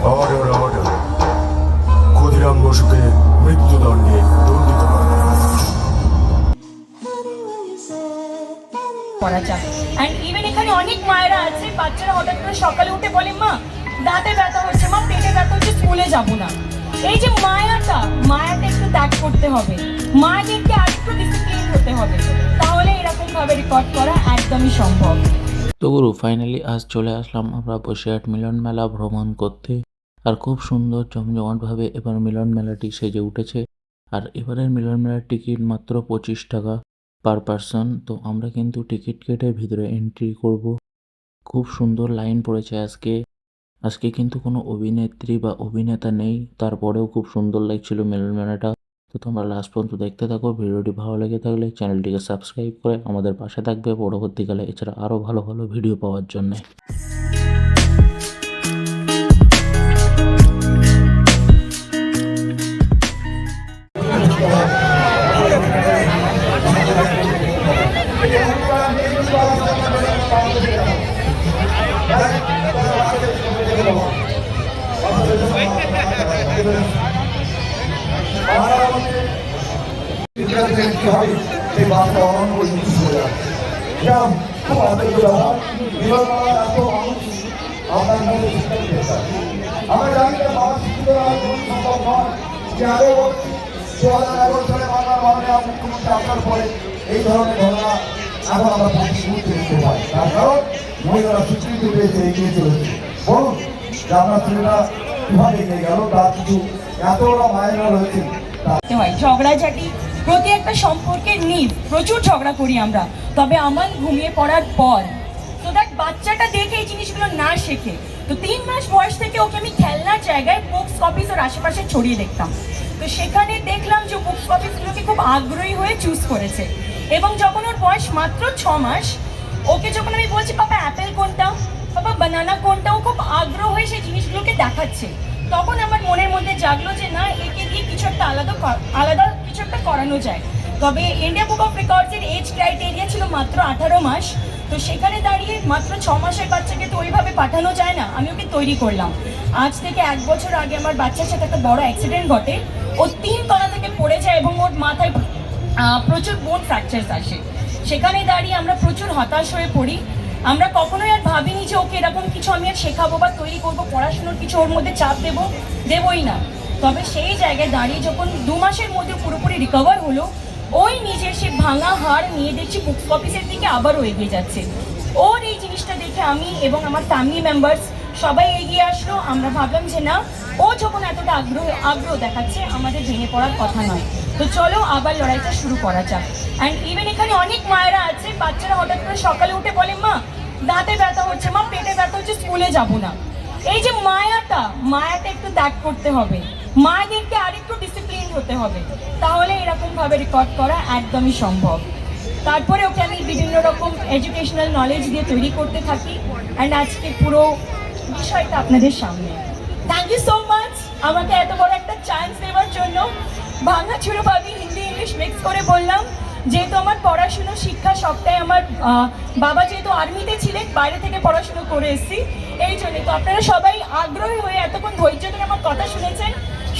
Order order. Khudiram বসুকে মৃত্যুদণ্ডে দণ্ডিত করা। করা যাক। অ্যান্ড ইভেন এখানে অনেক মায়েরা আছে, বাচ্চারা হঠাৎ করে সকালে উঠে বলে মা দাঁতে ব্যথা হচ্ছে, মা পেটে ব্যথা হচ্ছে, স্কুলে যাবো না। এই যে মায়াটা একটু ত্যাগ করতে হবে, মায়েদেরকে আরেকটু ডিসিপ্লিন হতে হবে, তাহলে এরকম ভাবে রেকর্ড করা একদমই সম্ভব। তো গুরু ফাইনালি আজ চলে আসলাম আমরা বসিরহাট মিলন মেলা ভ্রমণ করতে। আর খুব সুন্দর জমজমাটভাবে এবার মিলন মেলাটি সেজে উঠেছে। আর এবারের মিলন মেলার টিকিট মাত্র 25 টাকা পার পারসন। তো আমরা কিন্তু টিকিট কেটে ভিতরে এন্ট্রি করব। খুব সুন্দর লাইন পড়েছে আজকে কিন্তু কোনো অভিনেত্রী বা অভিনেতা নেই, তারপরেও খুব সুন্দর লাগছিল মিলন মেলাটা। তো তোমরা লাস্ট পর্যন্ত দেখতে থাকো। ভিডিওটি ভালো লেগে থাকলে চ্যানেলটিকে সাবস্ক্রাইব করে আমাদের পাশে থাকবে পরবর্তীকালে এছাড়া আরও ভালো ভালো ভিডিও পাওয়ার জন্যে। আমরা জানি যে বাবা শিক্ষিত সম্ভব নয়, যে আরো 2011 সালে বাংলার মাননীয় মুখ্যমন্ত্রী আসার পরে এই ধরনের ঘটনা এখন আমরা প্রতিশ্রুতি দেখতে পাই। তার কারণ মহিলারা স্বীকৃতি পেয়েছে, এগিয়ে চলেছে। বলুন যে আপনার ছেলেরা কিভাবে এগিয়ে গেল, তার কিছু এতটা মায়েরা রয়েছে। ঝগড়াঝাটি প্রতি একটা সম্পর্কের নিভ, প্রচুর ঝগড়া করি আমরা, তবে আমার ঘুমিয়ে পড়ার পর তো দেখ বাচ্চাটা দেখে এই জিনিসগুলো না শেখে। তো 3 মাস বয়স থেকে ওকে আমি খেলনার জায়গায় বুকস কপিস ওর আশেপাশে ছড়িয়ে দেখতাম। তো সেখানে দেখলাম যে বুকস কপিসগুলোকে খুব আগ্রহী হয়ে চুজ করেছে। এবং যখন ওর বয়স মাত্র 6 মাস, ওকে যখন আমি বলছি পাপা অ্যাপেল কোনটা, পাপা বানানা কোনটা, ও খুব আগ্রহ হয়ে সেই জিনিসগুলোকে দেখাচ্ছে। তখন আমার মনের মধ্যে জাগলো যে না, একে দিয়ে কিছু একটা আলাদা কিছু একটা করানো যায়। তবে ইন্ডিয়া বুক অফ রেকর্ডসের এজ ক্রাইটেরিয়া ছিল মাত্র 18 মাস। তো সেখানে দাঁড়িয়ে মাত্র 6 মাসের বাচ্চাকে তো ওইভাবে পাঠানো যায় না, আমি ওকে তৈরি করলাম। আজ থেকে 1 বছর আগে আমার বাচ্চার সাথে একটা বড় অ্যাক্সিডেন্ট ঘটে। ও 3 তলা থেকে পড়ে যায় এবং ওর মাথায় প্রচুর বোন ফ্র্যাকচার্স আসে। সেখানে দাঁড়িয়ে আমরা প্রচুর হতাশ হয়ে পড়ি। আমরা কখনোই আর ভাবিনি যে ওকে এরকম কিছু আমি আর শেখাবো বা তৈরি করবো, পড়াশুনোর কিছু ওর মধ্যে চাপ দেবই না। তবে সেই জায়গায় দাঁড়িয়ে যখন 2 মাসের মধ্যে পুরোপুরি রিকভার হলো, ওই নিজের সে ভাঙা হাড় নিয়ে দেখছি বুকস অফিসের দিকে আবারও এগিয়ে যাচ্ছে। ওর এই জিনিসটা দেখে আমি এবং আমার ফ্যামিলি মেম্বার্স সবাই এগিয়ে আসলো। আমরা ভাবলাম যে না, ও যখন এতটা আগ্রহ দেখাচ্ছে, আমাদের ভেঙে পড়ার কথা নয়। তো চলো আবার লড়াইটা শুরু করা যাক। অ্যান্ড ইভেন এখানে অনেক মায়েরা আছে, বাচ্চারা হঠাৎ করে সকালে উঠে বলে মা দাঁতে ব্যথা হচ্ছে, মা পেটে ব্যথা হচ্ছে, স্কুলে যাবো না। এই যে মায়াটা একটু ত্যাগ করতে হবে, মায়েদেরকে আরেকটু ডিসিপ্লিন হতে হবে, তাহলে এরকম ভাবে রেকর্ড করা একদমই সম্ভব। তারপরে ওকে আমি বিভিন্ন রকম এডুকেশনাল নলেজ দিয়ে তৈরি করতে থাকি। অ্যান্ড আজকে পুরো বিষয়টা আপনাদের সামনে। থ্যাংক ইউ সো মাচ আমাকে এত বড় একটা চান্স দেওয়ার জন্য। ভাঙাচুরোভাবে হিন্দি ইংলিশ মিক্স করে বললাম, যেহেতু আমার পড়াশুনো শিক্ষা সবটাই আমার বাবা যেহেতু আর্মিতে ছিলেন, বাইরে থেকে পড়াশুনো করে এসেছি, এই জন্য। তো আপনারা সবাই আগ্রহী হয়ে এতক্ষণ ধৈর্য ধরে আমার কথা শুনেছেন,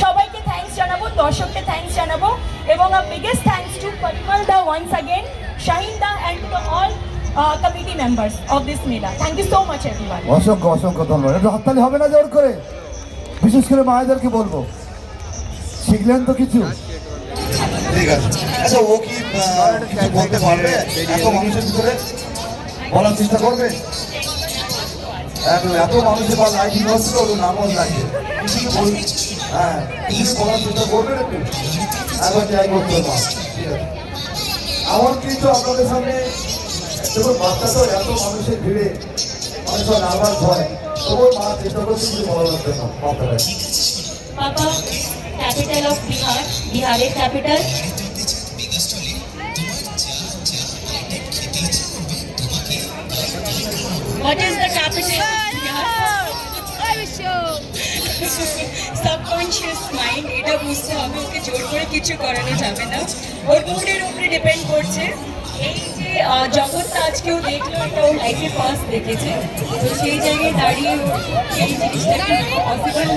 সবাইকে থ্যাঙ্কস জানাবো, দর্শককে থ্যাঙ্কস জানাবো, এবং biggest thanks to Parimal da once again, Shahin da and to all committee members of this মেলা। Thank you so much everyone. অসংখ্য ধন্যবাদ। একটু হাততালি হবে না জোর করে? বিশেষ করে মায়েদেরকে বলবো, শিখলেন তো কিছু? ঠিক আছে। আচ্ছা, ও কি কিছু বলতে পারবে? এত মানুষের ভিতরে বলার চেষ্টা করবে? এত মানুষের পর লাইটিং হচ্ছিল, ওর নামও লাগে। হ্যাঁ, কিছু বলার চেষ্টা করবেন একটু? একবার ট্রাই করতে হবে। ঠিক আছে। আমার কিন্তু আপনাদের সামনে দেখুন, বাচ্চা তো এত মানুষের ভিড়ে অনেক সময় নার্ভাস হয়, তবুও মা চেষ্টা করছে কিছু বলার জন্য। পাপা, ক্যাপিটাল অফ বিহার, বিহারের capital. What is the capital of Bihar? Subconscious mind এটা বুঝতে হবে, ওকে জোর করে কিছু করানো যাবে না, ওর মুডের উপরে ডিপেন্ড করছে। এই যে জগৎটা আজকেও দেখলো, এটা ও লাইফে ফার্স্ট দেখেছে, তো সেই জায়গায় দাঁড়িয়ে ও সেই জিনিসটা একটু পসিবল।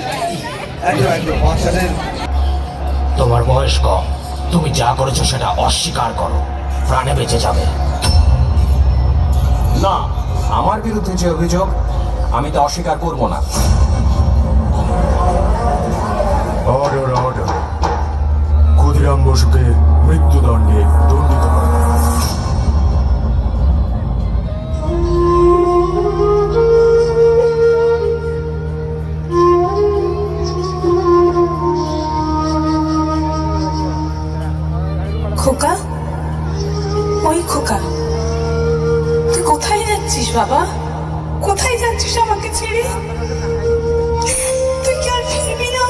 একদম একদম বাচ্চাদের তোমার বয়স কম, তুমি যা করেছো সেটা অস্বীকার করো, প্রাণে বেঁচে যাবে। না, আমার বিরুদ্ধে যে অভিযোগ আমি তা অস্বীকার করব না। অর্ডার অর্ডার, ক্ষুদিরাম বসুকে মৃত্যুদণ্ডে দণ্ডিত করা হোক। খোকা, ওই খোকা, তুই কোথায় যাচ্ছিস বাবা? কোথায় যাচ্ছিস আমাকে ছেড়ে? তুই কি আর ফিরবি না?